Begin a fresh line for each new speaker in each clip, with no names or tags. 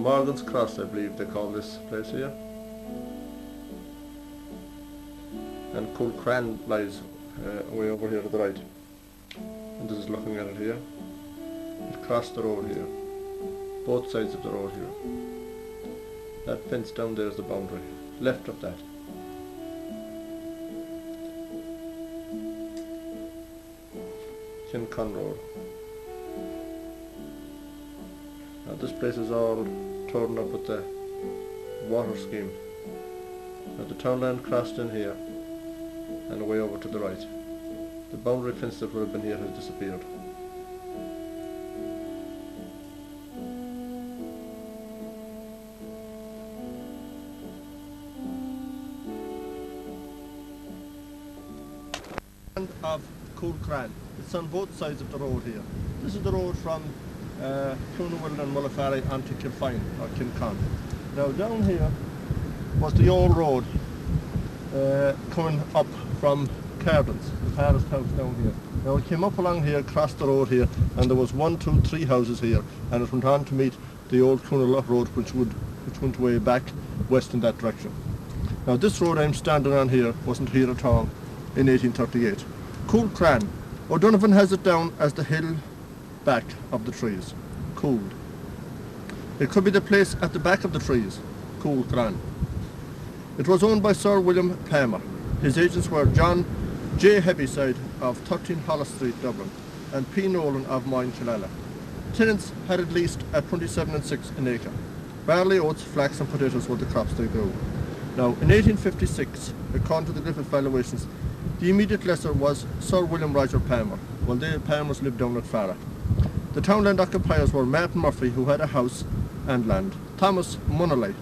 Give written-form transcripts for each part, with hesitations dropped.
Morgan's Cross, I believe they call this place here. And Coolcran lies way over here to the right. And this is looking at it here. It crossed the road here. Both sides of the road here. That fence down there is the boundary. Left of that. Kincon Road. Now this place is all torn up with the water scheme. Now the townland crossed in here and away over to the right. The boundary fence that would have been here has disappeared. Of Coolcran. It's on both sides of the road here. This is the road from Clonawhill and Mullaferry onto Kilfine or Kincon. Now down here was the old road coming up from Cardin's, the Paris house down here. Now it came up along here, crossed the road here, and there was 1, 2, 3 houses here, and it went on to meet the old Clonawhill Road, which went way back west in that direction. Now this road I'm standing on here wasn't here at all in 1838. Coolcran. O'Donovan has it down as the hill back of the trees. Cooled. It could be the place at the back of the trees. Coolcran. It was owned by Sir William Palmer. His agents were John J. Heaviside of 13 Hollis Street, Dublin, and P. Nolan of Moyne Killala. Tenants had at least at 27 and 6 an acre. Barley, oats, flax and potatoes were the crops they grew. Now, in 1856, according to the Griffith valuations, the immediate lessor was Sir William Roger Palmer, while the Palmers lived down at Farah. The townland occupiers were Martin Murphy, who had a house and land. Thomas Munnelly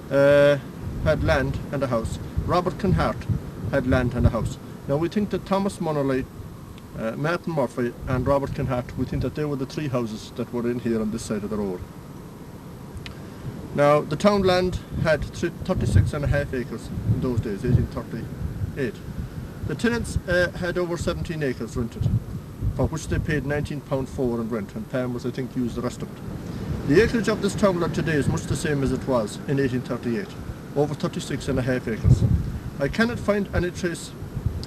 had land and a house. Robert Kinhart had land and a house. Now we think that Thomas Munnelly, Martin Murphy and Robert Kinhart, we think that they were the 3 houses that were in here on this side of the road. Now the townland had 36.5 acres in those days, 1838. The tenants had over 17 acres rented, for which they paid £19.4 in rent, and Palmers, I think, used the rest of it. The acreage of this townland today is much the same as it was in 1838, over 36.5 acres. I cannot find any trace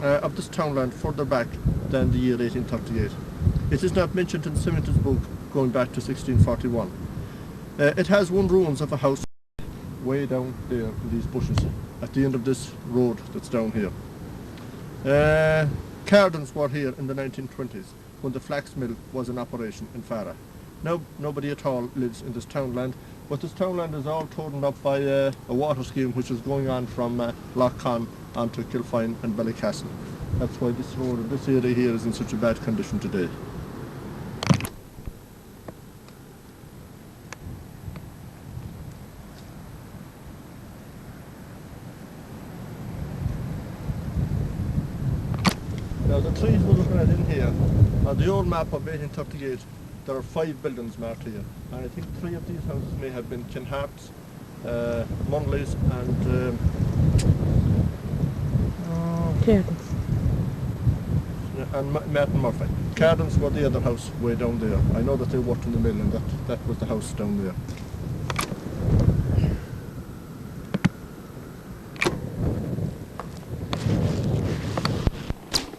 of this townland further back than the year 1838. It is not mentioned in Symington's book going back to 1641. It has one ruins of a house way down there in these bushes at the end of this road that's down here. Cardins were here in the 1920s when the flax mill was in operation in Farah. Now nobody at all lives in this townland, but this townland is all torn up by a water scheme which is going on from Lough Conn onto Kilfine and Ballycastle. That's why this road and this area here is in such a bad condition today. Now the trees we're looking at in here, on the old map of 1838, there are 5 buildings marked here, and I think 3 of these houses may have been Kinhart's, Munley's and Martin Murphy. Cardins were the other house way down there. I know that they worked in the mill, and that was the house down there.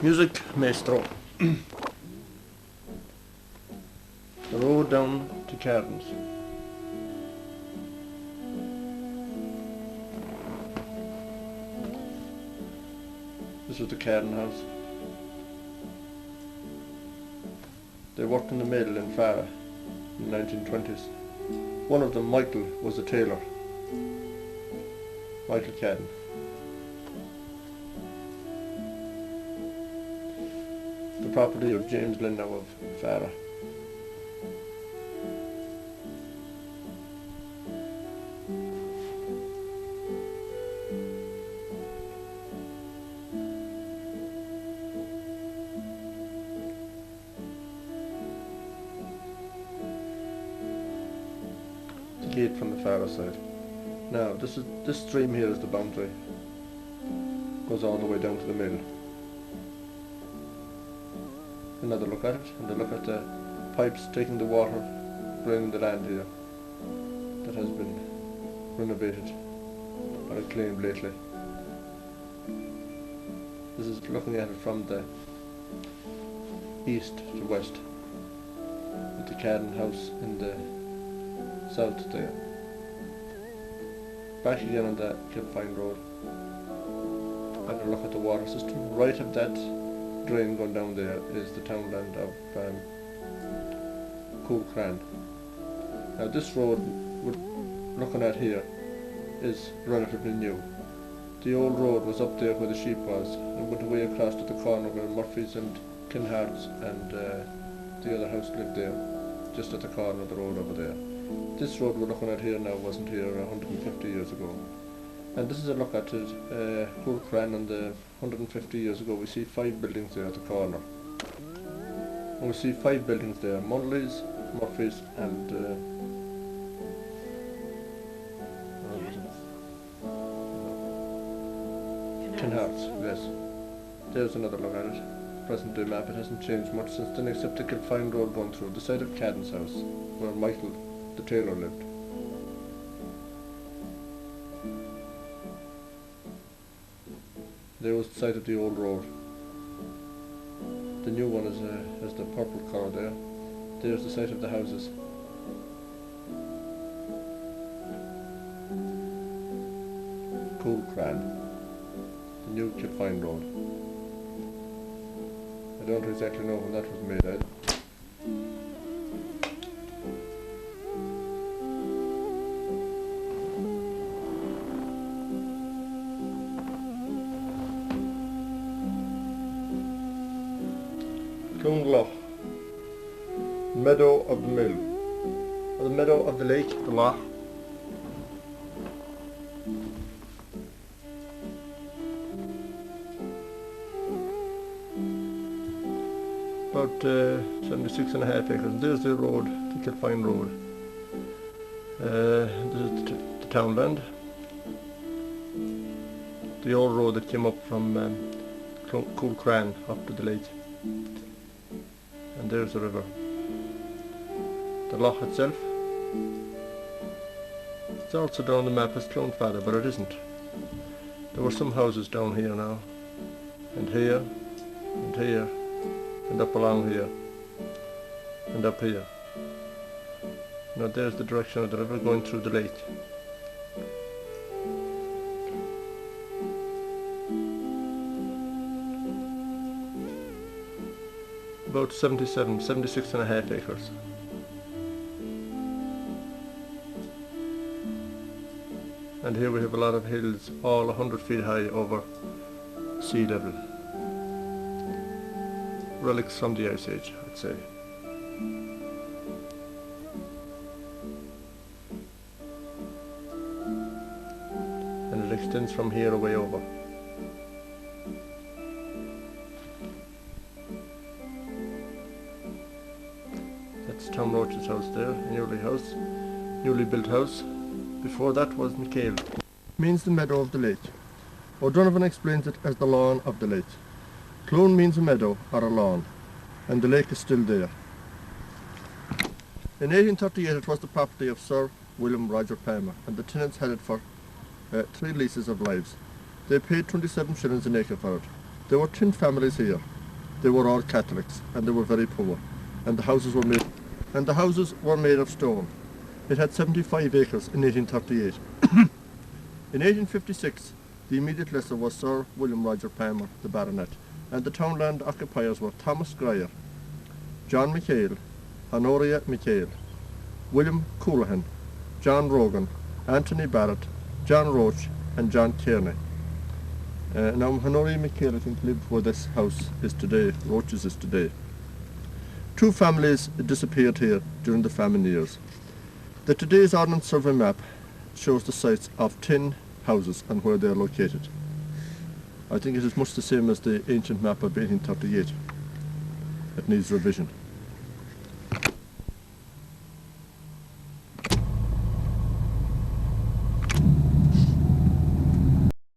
Music Maestro. The road down to Cardins. This was the Cardin house. They worked in the mill in Farah in the 1920s. One of them, Michael, was a tailor. Michael Cardin. The property of James Lindow of Farah. The gate from the Farah side. Now this stream here is the boundary. Goes all the way down to the mill. Another look at it, and a look at the pipes taking the water, draining the land here. that has been renovated or reclaimed lately. This is looking at it from the east to west, with the Cadden house in the south there. Back again on the Kilfine Road, having a look at the water system. Right of that drain going down there is the townland of Coolcran. Now this road we're looking at here is relatively new. The old road was up there where the sheep was and went away across to the corner where Murphy's and Kinhart's and the other house lived there, just at the corner of the road over there. This road we're looking at here now wasn't here 150 years ago. And this is a look at it, Coolcran, and 150 years ago we see 5 buildings there at the corner. And we see 5 buildings there, Munley's, Murphy's and Kinhart's, yes. There's another look at it. Present day map, it hasn't changed much since then except the Kilfine Road going through the side of Cadden's house, where Michael the tailor lived. There was the side of the old road. The new one has the purple colour there. There's the site of the houses. Coolcran, the new Kilfine Road. I don't exactly know when that was made. Clonloch, meadow of the mill, or the meadow of the lake, the loch. About 76.5 acres. There's the road, the Kilfine Road. This is the townland. The old road that came up from Coolcran up to the lake. And there's the river. The loch itself. It's also down the map as Clonfada, but it isn't. There were some houses down here now, and here, and here, and up along here, and up here. Now there's the direction of the river going through the lake. About 76.5 acres. And here we have a lot of hills, all 100 feet high over sea level. Relics from the Ice Age, I'd say. And it extends from here away over. That's Tom Roach's house there, newly built house. Before that was McHale. Means the meadow of the lake. O'Donovan explains it as the lawn of the lake. Clone means a meadow or a lawn, and the lake is still there. In 1838 it was the property of Sir William Roger Palmer, and the tenants had it for 3 leases of lives. They paid 27 shillings an acre for it. There were 10 families here. They were all Catholics, and they were very poor, and the houses were made of stone. It had 75 acres in 1838. In 1856, the immediate lessor was Sir William Roger Palmer, the baronet, and the townland occupiers were Thomas Grier, John McHale, Honoria McHale, William Coolcran, John Rogan, Anthony Barrett, John Roach, and John Kearney. Now Honoria McHale, I think, lived where this house is today, Roach's is today. 2 families disappeared here during the famine years. The today's Ordnance Survey map shows the sites of 10 houses and where they are located. I think it is much the same as the ancient map of 1838. It needs revision.